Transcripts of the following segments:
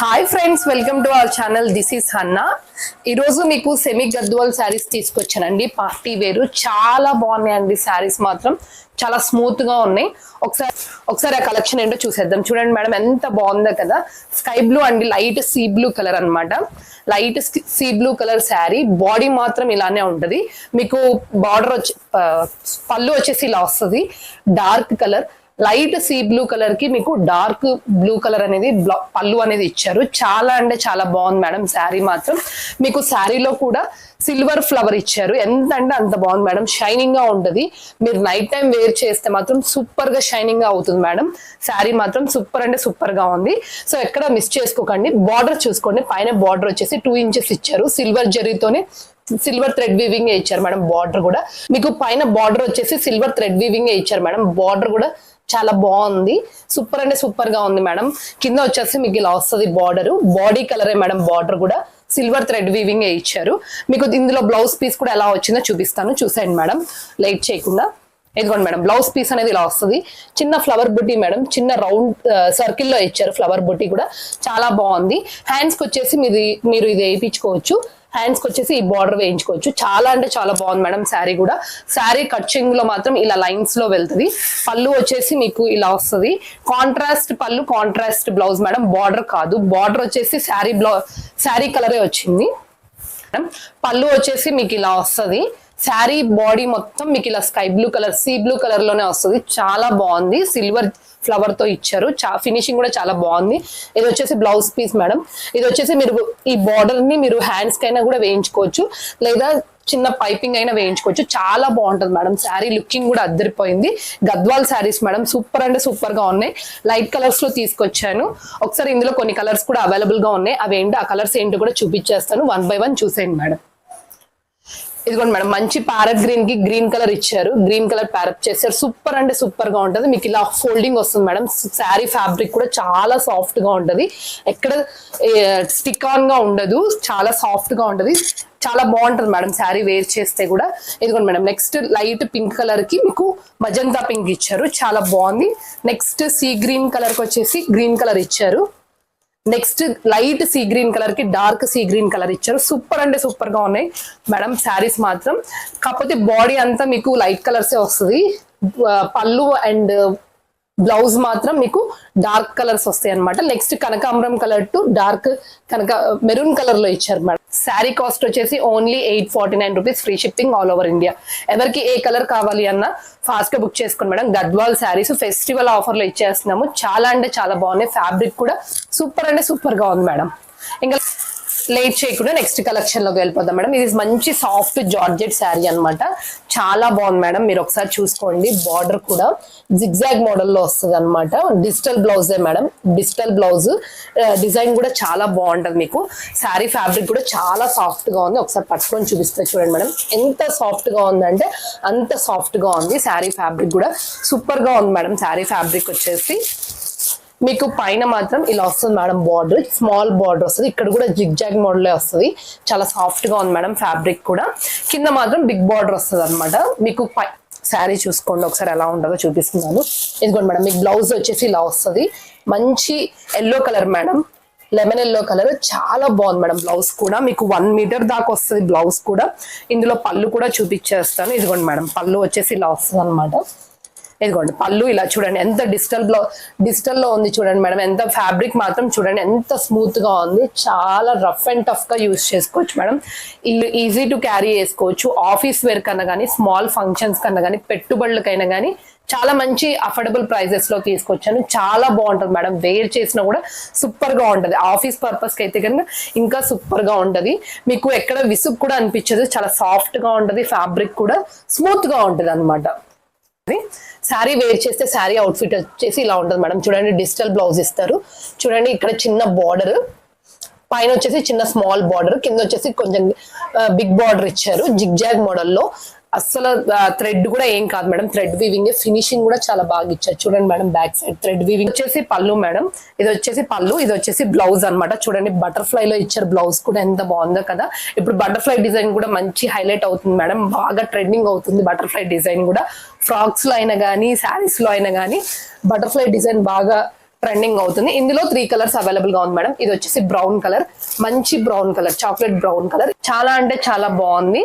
Hi friends, welcome to our channel. This is Hannah. ఈరోజు మీకు semi Gadwal saris తీసుకొచ్చానండి. Party వేరు చాలా బాగున్నాయండి. శారీస్ మాత్రం చాలా స్మూత్ గా ఉన్నాయి. ఒకసారి ఆ కలెక్షన్ ఏంటో చూసేద్దాం. చూడండి మేడం, ఎంత బాగుందో కదా. స్కై బ్లూ అండి, లైట్ సీ బ్లూ కలర్ అన్నమాట. Light sea blue colour sari. Body మాత్రం ఇలానే ఉంటది. మీకు బార్డర్ వచ్చి పళ్ళు వచ్చేసి ఇలా వస్తుంది. Dark colour, light sea blue colour కి మీకు డార్క్ బ్లూ కలర్ అనేది పళ్ళు అనేది ఇచ్చారు. చాలా అంటే చాలా బాగుంది మేడం. శారీ మాత్రం మీకు శారీలో కూడా సిల్వర్ ఫ్లవర్ ఇచ్చారు. ఎంత అంటే అంత బాగుంది మేడం. షైనింగ్ గా ఉంటది. మీరు నైట్ టైం వేర్ చేస్తే మాత్రం సూపర్ గా షైనింగ్ గా అవుతుంది మేడం. శారీ మాత్రం సూపర్ అంటే సూపర్ గా ఉంది. సో ఎక్కడ మిస్ చేసుకోకండి. బార్డర్ చూసుకోండి. పైన బార్డర్ వచ్చేసి 2 ఇంచెస్ ఇచ్చారు. సిల్వర్ జరీతోనే సిల్వర్ థ్రెడ్ వీవింగ్ ఇచ్చారు మేడం. బార్డర్ కూడా మీకు పైన బార్డర్ వచ్చేసి సిల్వర్ థ్రెడ్ వీవింగ్ ఇచ్చారు మేడం. బార్డర్ కూడా చాలా బాగుంది. సూపర్ అంటే సూపర్ గా ఉంది మేడం. కింద వచ్చేసి మీకు ఇలా వస్తుంది బార్డర్. బాడీ కలరే మేడం. బార్డర్ కూడా సిల్వర్ థ్రెడ్ వీవింగ్ ఇచ్చారు. మీకు ఇందులో బ్లౌజ్ పీస్ కూడా ఎలా వచ్చిందో చూపిస్తాను. చూసేయండి మేడం, లేట్ చేయకుండా. ఇదిగోండి మేడం, బ్లౌజ్ పీస్ అనేది ఇలా వస్తుంది. చిన్న ఫ్లవర్ బుట్టి మేడం, చిన్న రౌండ్ సర్కిల్ లో ఇచ్చారు. ఫ్లవర్ బుట్టి కూడా చాలా బాగుంది. హ్యాండ్స్ కి వచ్చేసి మీరు ఇది వేయించుకోవచ్చు. హ్యాండ్స్ కి వచ్చేసి ఈ బార్డర్ వేయించుకోవచ్చు. చాలా అంటే చాలా బాగుంది మేడం. శారీ కూడా శారీ కట్చింగ్ లో మాత్రం ఇలా లైన్స్ లో వెళ్తుంది. పళ్ళు వచ్చేసి మీకు ఇలా వస్తుంది. కాంట్రాస్ట్ పళ్ళు, కాంట్రాస్ట్ బ్లౌజ్ మేడం. బార్డర్ కాదు, బార్డర్ వచ్చేసి శారీ కలరే వచ్చింది. పళ్ళు వచ్చేసి మీకు ఇలా వస్తుంది. శారీ బాడీ మొత్తం మీకు ఇలా sky blue colour, sea blue colour లోనే వస్తుంది. చాలా బాగుంది. సిల్వర్ ఫ్లవర్ తో ఇచ్చారు. ఫినిషింగ్ కూడా చాలా బాగుంది. ఇది వచ్చేసి బ్లౌజ్ పీస్ మేడం. ఇది వచ్చేసి మీరు ఈ బార్డర్ ని మీరు హ్యాండ్స్ కైనా కూడా వేయించుకోవచ్చు, లేదా చిన్న పైపింగ్ అయినా వేయించుకోవచ్చు. చాలా బాగుంటది మేడం. శారీ లుకింగ్ కూడా అద్దరిపోయింది. గద్వాల్ శారీస్ మేడం, సూపర్ అంటే సూపర్ గా ఉన్నాయి. లైట్ కలర్స్ లో తీసుకొచ్చాను. ఒకసారి ఇందులో కొన్ని కలర్స్ కూడా అవైలబుల్ గా ఉన్నాయి. అవి ఏంటి, ఆ కలర్స్ ఏంటో కూడా చూపించేస్తాను. 1 by 1 చూసేయండి మేడం. ఇదిగోండి మేడం, మంచి ప్యారెట్ గ్రీన్ కి గ్రీన్ కలర్ ఇచ్చారు. గ్రీన్ కలర్ ప్యారెట్ చేశారు. సూపర్ అంటే సూపర్ గా ఉంటది. మీకు ఇలా ఫోల్డింగ్ వస్తుంది మేడం. శారీ ఫ్యాబ్రిక్ కూడా చాలా సాఫ్ట్ గా ఉంటది. ఎక్కడ స్టిక్ ఆన్ గా ఉండదు. చాలా సాఫ్ట్ గా ఉంటది. చాలా బాగుంటది మేడం శారీ వేర్ చేస్తే కూడా. ఇదిగోండి madam, next light pink colour కి మీకు మజంతా పింక్ ఇచ్చారు. చాలా బాగుంది. నెక్స్ట్ సీ గ్రీన్ కలర్ కి వచ్చేసి గ్రీన్ కలర్ ఇచ్చారు. Next light sea green colour కి డార్క్ సీ గ్రీన్ కలర్ ఇచ్చారు. సూపర్ అంటే సూపర్ గా ఉన్నాయి మేడం శారీస్ మాత్రం. కాకపోతే బాడీ అంతా మీకు లైట్ కలర్సే వస్తుంది. పళ్ళు అండ్ బ్లౌజ్ మాత్రం మీకు డార్క్ కలర్స్ వస్తాయి అనమాట. నెక్స్ట్ కనకాంబరం colour to dark maroon colour లో ఇచ్చారు మేడం. శారీ కాస్ట్ వచ్చేసి only 849 rupees. Free shipping all over India. ఎవరికి ఏ కలర్ కావాలి అన్నా ఫాస్ట్ గా బుక్ చేసుకోండి madam. Gadwal saris festival offer లో ఇచ్చేస్తున్నాము. చాలా అంటే చాలా బాగున్నాయి. ఫ్యాబ్రిక్ కూడా సూపర్ అంటే సూపర్ గా ఉంది మేడం. ఇంకా లేట్ చేయకుండా నెక్స్ట్ కలెక్షన్ లోకి వెళ్ళిపోతాం మేడం. ఇది మంచి సాఫ్ట్ జార్జెట్ శారీ అనమాట. చాలా బాగుంది మేడం. మీరు ఒకసారి చూసుకోండి. బార్డర్ కూడా జిగ్జాగ్ మోడల్ లో వస్తుంది అనమాట. డిజిటల్ బ్లౌజే మేడం. డిజిటల్ బ్లౌజ్ డిజైన్ కూడా చాలా బాగుంటది. మీకు శారీ ఫ్యాబ్రిక్ కూడా చాలా సాఫ్ట్ గా ఉంది. ఒకసారి పట్టుకొని చూపిస్తే చూడండి మేడం, ఎంత సాఫ్ట్ గా ఉందంటే అంత సాఫ్ట్ గా ఉంది. శారీ ఫ్యాబ్రిక్ కూడా సూపర్ గా ఉంది మేడం. శారీ ఫ్యాబ్రిక్ వచ్చేసి మీకు పైన మాత్రం ఇలా వస్తుంది మేడం. బార్డర్ స్మాల్ బార్డర్ వస్తుంది. ఇక్కడ కూడా జిగ్ జాగ్ మోడల్ వస్తుంది. చాలా సాఫ్ట్ గా ఉంది మేడం. ఫ్యాబ్రిక్ కూడా కింద మాత్రం బిగ్ బార్డర్ వస్తుంది అనమాట. మీకు శారీ చూసుకోండి ఒకసారి ఎలా ఉంటుందో చూపిస్తున్నాను. ఇదిగోండి మేడం, మీకు బ్లౌజ్ వచ్చేసి ఇలా వస్తుంది. మంచి yellow colour madam, lemon yellow colour. చాలా బాగుంది మేడం. బ్లౌజ్ కూడా మీకు 1 మీటర్ దాకా వస్తుంది. బ్లౌజ్ కూడా ఇందులో పళ్ళు కూడా చూపించేస్తాను. ఇదిగోండి మేడం, పళ్ళు వచ్చేసి ఇలా వస్తుంది అనమాట. ఇదిగోండి పళ్ళు ఇలా చూడండి, ఎంత డిజిటల్ లో ఉంది చూడండి మేడం. ఎంత ఫ్యాబ్రిక్ మాత్రం చూడండి ఎంత స్మూత్ గా ఉంది. చాలా రఫ్ అండ్ టఫ్ గా యూజ్ చేసుకోవచ్చు మేడం. ఈజీ టు క్యారీ చేసుకోవచ్చు. ఆఫీస్ వేర్ కన్నా కానీ, స్మాల్ ఫంక్షన్స్ కన్నా కానీ, పెట్టుబడులకైనా కానీ చాలా మంచి అఫోర్డబుల్ ప్రైజెస్ లో తీసుకొచ్చాను. చాలా బాగుంటది మేడం. వేర్ చేసినా కూడా సూపర్ గా ఉంటది. ఆఫీస్ పర్పస్ కి అయితే కనుక ఇంకా సూపర్ గా ఉంటది. మీకు ఎక్కడ విసుగు కూడా అనిపించదు. చాలా సాఫ్ట్ గా ఉంటది. ఫ్యాబ్రిక్ కూడా స్మూత్ గా ఉంటది అనమాట. శారీ వేర్ చేస్తే శారీ అవుట్ఫిట్ వచ్చేసి ఇలా ఉంటుంది మేడం. చూడండి, డిజిటల్ బ్లౌజ్ ఇస్తారు. చూడండి, ఇక్కడ చిన్న బార్డర్, పైన వచ్చేసి చిన్న స్మాల్ బార్డర్, కింద వచ్చేసి కొంచెం బిగ్ బార్డర్ ఇచ్చారు. జిగ్ జాగ్ మోడల్లో. అస్సలు థ్రెడ్ కూడా ఏం కాదు మేడం. Thread weaving. ఫినిషింగ్ కూడా చాలా బాగా ఇచ్చారు. చూడండి madam, back side thread weaving. వచ్చేసి పళ్ళు మేడం. ఇది వచ్చేసి పళ్ళు, ఇది వచ్చేసి బ్లౌజ్ అనమాట. చూడండి, బటర్ఫ్లై లో ఇచ్చారు. బ్లౌజ్ కూడా ఎంత బాగుందో కదా. ఇప్పుడు బటర్ఫ్లై డిజైన్ కూడా మంచి హైలైట్ అవుతుంది మేడం. బాగా ట్రెండింగ్ అవుతుంది బటర్ఫ్లై డిజైన్ కూడా. ఫ్రాక్స్ లో అయినా కానీ, శారీస్ లో అయినా కానీ బటర్ఫ్లై డిజైన్ బాగా ట్రెండింగ్ అవుతుంది. ఇందులో 3 కలర్స్ అవైలబుల్ గా ఉంది మేడం. ఇది వచ్చేసి బ్రౌన్ కలర్, మంచి brown colour, chocolate brown colour, చాలా అంటే చాలా బాగుంది.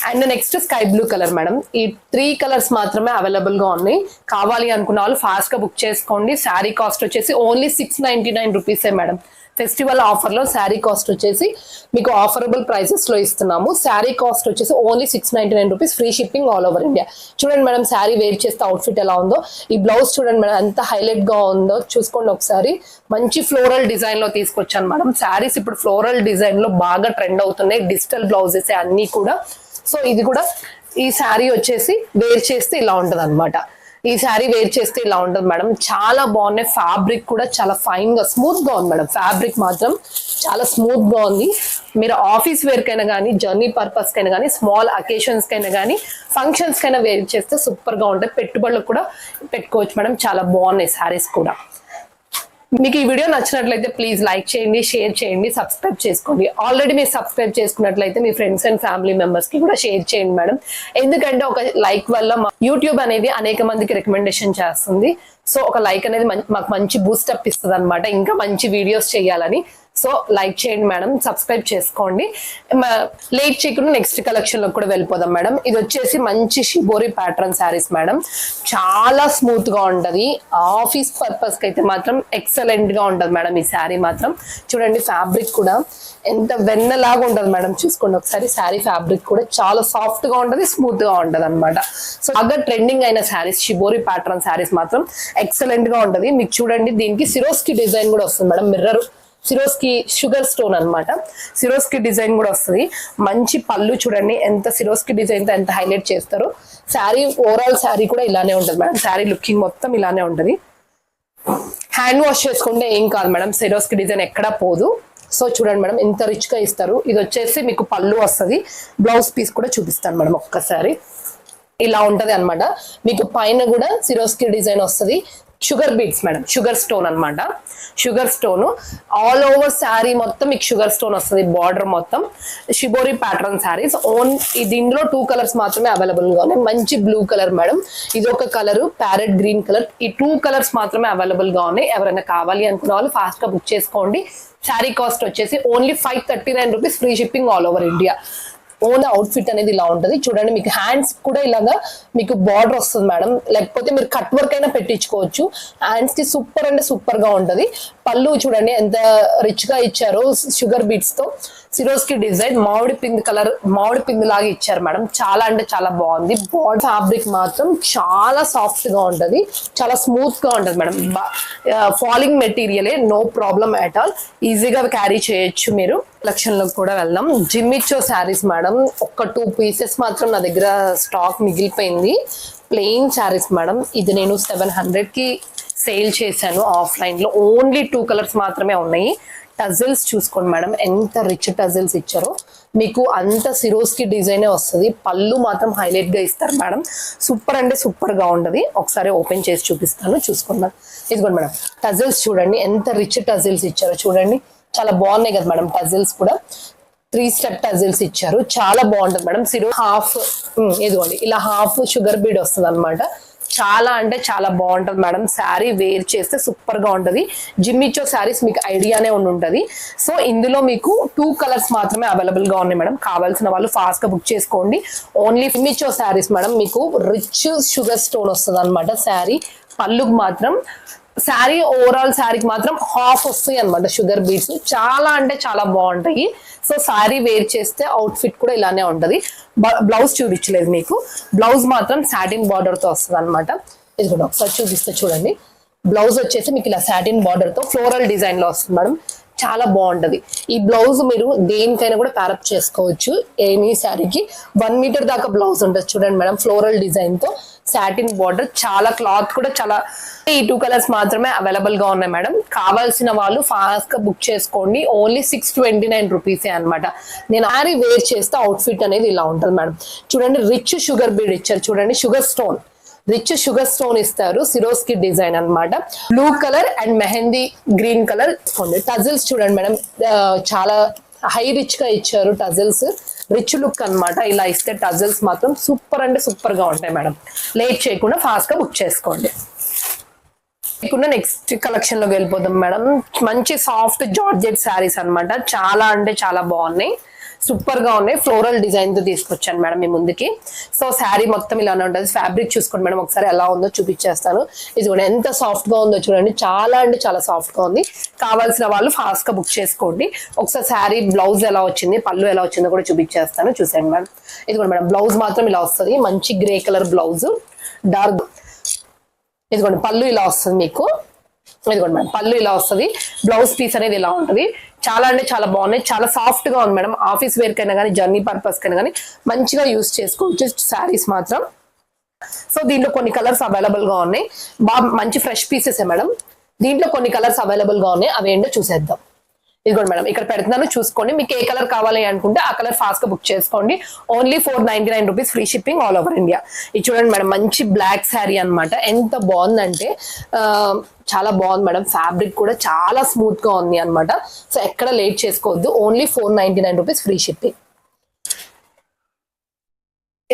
And next sky blue colour madam. ఈ 3 కలర్స్ మాత్రమే అవైలబుల్ గా ఉన్నాయి. కావాలి అనుకున్న వాళ్ళు ఫాస్ట్ గా బుక్ చేసుకోండి. శారీ కాస్ట్ వచ్చేసి ఓన్లీ 699 రూపీసే మేడం. ఫెస్టివల్ ఆఫర్ లో శారీ కాస్ట్ వచ్చేసి మీకు ఆఫరబుల్ ప్రైసెస్ లో ఇస్తున్నాము. శారీ కాస్ట్ వచ్చేసి only 699 rupees, free shipping all over India. చూడండి మేడం, శారీ వేర్ చేస్తే అవుట్ఫిట్ ఎలా ఉందో. ఈ బ్లౌజ్ చూడండి మేడం ఎంత హైలైట్ గా ఉందో, చూసుకోండి ఒకసారి. మంచి ఫ్లోరల్ డిజైన్ లో తీసుకొచ్చాను మేడం. శారీస్ ఇప్పుడు ఫ్లోరల్ డిజైన్ లో బాగా ట్రెండ్ అవుతున్నాయి. డిజిటల్ బ్లౌజెస్ అన్ని కూడా. సో ఇది కూడా ఈ శారీ వచ్చేసి వేర్ చేస్తే ఇలా ఉంటది అనమాట. ఈ శారీ వేర్ చేస్తే ఇలా ఉంటుంది మేడం. చాలా బాగున్నాయి. ఫ్యాబ్రిక్ కూడా చాలా ఫైన్ గా స్మూత్ గా ఉంది మేడం. ఫ్యాబ్రిక్ మాత్రం చాలా స్మూత్ గా ఉంది. మీరు ఆఫీస్ వేర్ కైనా కానీ, జర్నీ పర్పస్ కైనా కానీ, స్మాల్ అకేషన్స్ కైనా కానీ, ఫంక్షన్స్ కైనా వేర్ చేస్తే సూపర్ గా ఉంటాయి. పెట్టుబడులకు కూడా పెట్టుకోవచ్చు మేడం. చాలా బాగున్నాయి శారీస్ కూడా. మీకు ఈ వీడియో నచ్చినట్లయితే ప్లీజ్ లైక్ చేయండి, షేర్ చేయండి, సబ్స్క్రైబ్ చేసుకోండి. ఆల్రెడీ మీరు సబ్స్క్రైబ్ చేసుకున్నట్లయితే మీ ఫ్రెండ్స్ అండ్ ఫ్యామిలీ మెంబర్స్ కి కూడా షేర్ చేయండి మేడం. ఎందుకంటే ఒక లైక్ వల్ల యూట్యూబ్ అనేది అనేక మందికి రికమెండేషన్ చేస్తుంది. సో ఒక లైక్ అనేది మాకు మంచి బూస్టప్ ఇస్తుంది అనమాట, ఇంకా మంచి వీడియోస్ చేయాలని. సో లైక్ చేయండి మేడం, సబ్స్క్రైబ్ చేసుకోండి. లేట్ చేయకుండా నెక్స్ట్ కలెక్షన్ లో కూడా వెళ్ళిపోదాం మేడం. ఇది వచ్చేసి మంచి షిబోరి ప్యాటర్న్ శారీస్ మేడం. చాలా స్మూత్ గా ఉంటది. ఆఫీస్ పర్పస్ కి అయితే మాత్రం ఎక్సలెంట్ గా ఉంటది మేడం. ఈ శారీ మాత్రం చూడండి, ఫ్యాబ్రిక్ కూడా ఎంత వెన్నలాగా ఉంటది మేడం. చూసుకోండి ఒకసారి. శారీ ఫ్యాబ్రిక్ కూడా చాలా సాఫ్ట్ గా ఉంటది, స్మూత్ గా ఉంటది అనమాట. సో బాగా ట్రెండింగ్ అయిన శారీస్, షిబోరి ప్యాటర్న్ శారీస్ మాత్రం ఎక్సలెంట్ గా ఉంటది. మీకు చూడండి, దీనికి సిరోస్కి డిజైన్ కూడా వస్తుంది madam. Mirror Swarovski sugar stone అనమాట. సిరోస్కి డిజైన్ కూడా వస్తుంది. మంచి పళ్ళు చూడండి, ఎంత సిరోస్కి డిజైన్ తో ఎంత హైలైట్ చేస్తారో. శారీ ఓవరాల్ శారీ కూడా ఇలానే ఉంటుంది మేడం. శారీ లుకింగ్ మొత్తం ఇలానే ఉంటది. హ్యాండ్ వాష్ చేసుకుంటే ఏం కాదు మేడం, సిరోస్కి డిజైన్ ఎక్కడా పోదు. సో చూడండి మేడం, ఎంత రిచ్ గా ఇస్తారు. ఇది వచ్చేసి మీకు పళ్ళు వస్తుంది. బ్లౌజ్ పీస్ కూడా చూపిస్తాను మేడం ఒక్కసారి. ఇలా ఉంటది అనమాట. మీకు పైన కూడా సిరోస్కి డిజైన్ వస్తుంది. Sugar beads madam, sugar stone అనమాట. Sugar stone all over sari మొత్తం మీకు షుగర్ స్టోన్ వస్తుంది. బార్డర్ మొత్తం షిబోరి ప్యాటర్న్ శారీస్. దీంట్లో 2 కలర్స్ మాత్రమే అవైలబుల్ గా ఉన్నాయి. మంచి బ్లూ కలర్ మేడం, ఇది ఒక కలర్, ప్యారెట్ గ్రీన్ కలర్. ఈ 2 కలర్స్ మాత్రమే అవైలబుల్ గా ఉన్నాయి. ఎవరైనా కావాలి అనుకున్న వాళ్ళు ఫాస్ట్ గా బుక్ చేసుకోండి. శారీ కాస్ట్ వచ్చేసి only 539 rupees, free shipping all over India. Own outfit అనేది ఇలా ఉంటది. చూడండి, మీకు హ్యాండ్స్ కూడా ఇలాగా మీకు బార్డర్ వస్తుంది మేడం. లేకపోతే మీరు కట్ వర్క్ అయినా పెట్టించుకోవచ్చు. హ్యాండ్స్ కి సూపర్ అంటే సూపర్ గా ఉంటది. పళ్ళు చూడండి ఎంత రిచ్ గా ఇచ్చారు, షుగర్ బీట్స్ తో. సిరోస్కి డిజైన్ మామిడి పిండి కలర్, మామిడి పిండి లాగా ఇచ్చారు మేడం. చాలా అంటే చాలా బాగుంది. బాడీ ఫ్యాబ్రిక్ మాత్రం చాలా సాఫ్ట్ గా ఉంటది, చాలా స్మూత్ గా ఉంటది మేడం. ఫాలింగ్ మెటీరియలే, నో ప్రాబ్లం అట్ ఆల్. ఈజీగా క్యారీ చేయొచ్చు మీరు. కలెక్షన్ లో కూడా వెళ్దాం. Jimmy Choo saris madam. ఒక 2 పీసెస్ మాత్రం నా దగ్గర స్టాక్ మిగిలిపోయింది. Plain saris madam. ఇది నేను 700 కి సేల్ చేశాను ఆఫ్లైన్ లో. ఓన్లీ 2 కలర్స్ మాత్రమే ఉన్నాయి. టజిల్స్ చూసుకోండి మేడం, ఎంత రిచ్ టజిల్స్ ఇచ్చారో. మీకు అంత సిరోస్కి డిజైనే వస్తుంది. పళ్ళు మాత్రం హైలైట్ గా ఇస్తారు మేడం. సూపర్ అంటే సూపర్ గా ఉంటది. ఒకసారి ఓపెన్ చేసి చూపిస్తాను, చూసుకోండి మేడం. ఇదిగోండి మేడం, టజిల్స్ చూడండి ఎంత రిచ్ టజిల్స్ ఇచ్చారో. చూడండి, చాలా బాగున్నాయి కదా మేడం. టజిల్స్ కూడా 3 స్టెప్ టజిల్స్ ఇచ్చారు. చాలా బాగుంటది మేడం. సిరో హాఫ్, ఇదిగోండి ఇలా హాఫ్ షుగర్ బీడ్ వస్తుంది అనమాట. చాలా అంటే చాలా బాగుంటది మేడం. శారీ వేర్ చేస్తే సూపర్ గా ఉంటది. జిమ్మిచ్చో శారీస్ మీకు ఐడియానే ఉంటది. సో ఇందులో మీకు 2 కలర్స్ మాత్రమే అవైలబుల్ గా ఉన్నాయి మేడం. కావాల్సిన వాళ్ళు ఫాస్ట్ గా బుక్ చేసుకోండి. Only Jimmy Choo saris madam. మీకు రిచ్ షుగర్ స్టోన్ వస్తుంది అనమాట. శారీ పళ్ళుకు మాత్రం, శారీ ఓవరాల్ శారీకి మాత్రం హాఫ్ వస్తాయి అనమాట షుగర్ బీడ్స్. చాలా అంటే చాలా బాగుంటాయి. సో శారీ వేర్ చేస్తే అవుట్ ఫిట్ కూడా ఇలానే ఉంటది. బ్లౌజ్ చూపించలేదు మీకు. బ్లౌజ్ మాత్రం సాటిన్ బార్డర్ తో వస్తుంది అనమాట. ఇది కూడా ఒకసారి చూపిస్తే చూడండి. బ్లౌజ్ వచ్చేసి మీకు ఇలా సాటిన్ బార్డర్ తో ఫ్లోరల్ డిజైన్ లో వస్తుంది మేడం. చాలా బాగుంటది. ఈ బ్లౌజ్ మీరు దేనికైనా కూడా ప్యారప్ చేసుకోవచ్చు. ఎనీ శారీకి 1 మీటర్ దాకా బ్లౌజ్ ఉంటుంది. చూడండి మేడం, ఫ్లోరల్ డిజైన్ తో సాటిన్ బార్డర్. చాలా క్లాత్ కూడా చాలా. ఈ 2 కలర్స్ మాత్రమే అవైలబుల్ గా ఉన్నాయి మేడం. కావాల్సిన వాళ్ళు ఫాస్ట్ గా బుక్ చేసుకోండి. ఓన్లీ 629 రూపీసే అనమాట. నేను శారీ వేర్ చేస్తే అవుట్ ఫిట్ అనేది ఇలా ఉంటుంది మేడం. చూడండి, రిచ్ షుగర్ బీడ్ ఇచ్చారు. చూడండి, sugar stone, rich sugar stone ఇస్తారు. సిరోస్కి డిజైన్ అన్నమాట. Blue colour and mehndi green colour. Tassels చూడండి మేడం, చాలా హై రిచ్ గా ఇచ్చారు టజిల్స్. రిచ్ లుక్ అన్నమాట. ఇలా ఇస్తే టజిల్స్ మాత్రం సూపర్ అంటే సూపర్ గా ఉంటాయి మేడం. లేట్ చేయకుండా ఫాస్ట్ గా బుక్ చేసుకోండి. ఇప్పుడు నెక్స్ట్ కలెక్షన్ లోకి వెళ్ళిపోదాం మేడం. మంచి సాఫ్ట్ జార్జెట్ శారీస్ అన్నమాట. చాలా అంటే చాలా బాగున్నాయి, సూపర్ గా ఉన్నాయి. ఫ్లోరల్ డిజైన్ తో తీసుకొచ్చాను మేడం మీ ముందుకి. సో శారీ మొత్తం ఇలానే ఉంటుంది. ఫ్యాబ్రిక్ చూసుకోండి మేడం ఒకసారి ఎలా ఉందో చూపించేస్తాను. ఇది కూడా ఎంత సాఫ్ట్ గా ఉందో చూడండి, చాలా అంటే చాలా సాఫ్ట్ గా ఉంది. కావాల్సిన వాళ్ళు ఫాస్ట్ గా బుక్ చేసుకోండి. ఒకసారి శారీ బ్లౌజ్ ఎలా వచ్చింది, పళ్ళు ఎలా వచ్చిందో కూడా చూపించేస్తాను, చూసాను మేడం. ఇది కూడా మేడం బ్లౌజ్ మాత్రం ఇలా వస్తుంది, మంచి గ్రే కలర్ బ్లౌజ్, డార్క్. ఇదిగోండి పళ్ళు ఇలా వస్తుంది మీకు. ఇదిగోండి మేడం పళ్ళు ఇలా వస్తుంది, బ్లౌజ్ పీస్ అనేది ఇలా ఉంటుంది. చాలా అంటే చాలా బాగున్నాయి, చాలా సాఫ్ట్ గా ఉంది మేడం. ఆఫీస్ వేర్ కైనా కానీ జర్నీ పర్పస్ కైనా కానీ మంచిగా యూస్ చేసుకోవచ్చు శారీస్ మాత్రం. సో దీంట్లో కొన్ని కలర్స్ అవైలబుల్ గా ఉన్నాయి, బాగా మంచి ఫ్రెష్ పీసెస్ మేడం. దీంట్లో కొన్ని కలర్స్ అవైలబుల్ గా ఉన్నాయి, అవి ఏంటో చూసేద్దాం. ఇదిగోండి మేడం ఇక్కడ పెడుతున్నాను చూసుకోండి. మీకు ఏ కలర్ కావాలి అనుకుంటే ఆ కలర్ ఫాస్ట్ గా బుక్ చేసుకోండి. Only 499 rupees, free shipping all over India. ఇది చూడండి మేడం మంచి బ్లాక్ శారీ అన్నమాట. ఎంత బాగుందంటే చాలా బాగుంది మేడం. ఫ్యాబ్రిక్ కూడా చాలా స్మూత్ గా ఉంది అన్నమాట. సో ఎక్కడ లేట్ చేసుకోవద్దు, ఓన్లీ 499 రూపీస్, ఫ్రీ షిప్పింగ్.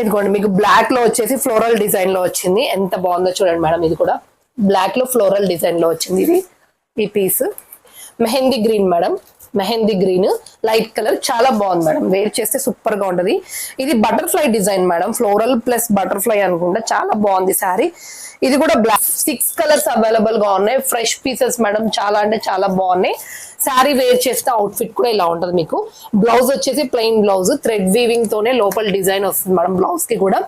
ఇదిగోండి మీకు బ్లాక్ లో వచ్చేసి ఫ్లోరల్ డిజైన్ లో వచ్చింది, ఎంత బాగుందో చూడండి మేడం. ఇది కూడా బ్లాక్ లో ఫ్లోరల్ డిజైన్ లో వచ్చింది. ఇది ఈ piece mehndi green madam, mehndi green light colour, చాలా బాగుంది మేడం. వేర్ చేస్తే సూపర్ గా ఉంటది. ఇది butterfly design madam, floral plus butterfly అనుకుంటా, చాలా బాగుంది శారీ. ఇది కూడా బ్లాక్ 6 కలర్స్ అవైలబుల్ గా ఉన్నాయి, ఫ్రెష్ పీసెస్ మేడం. చాలా అంటే చాలా బాగున్నాయి. శారీ వేర్ చేస్తే అవుట్ఫిట్ కూడా ఇలా ఉంటుంది మీకు. బ్లౌజ్ వచ్చేసి ప్లెయిన్ బ్లౌజ్, థ్రెడ్ వీవింగ్ తోనే లోపల డిజైన్ వస్తుంది మేడం బ్లౌజ్ కి కూడా.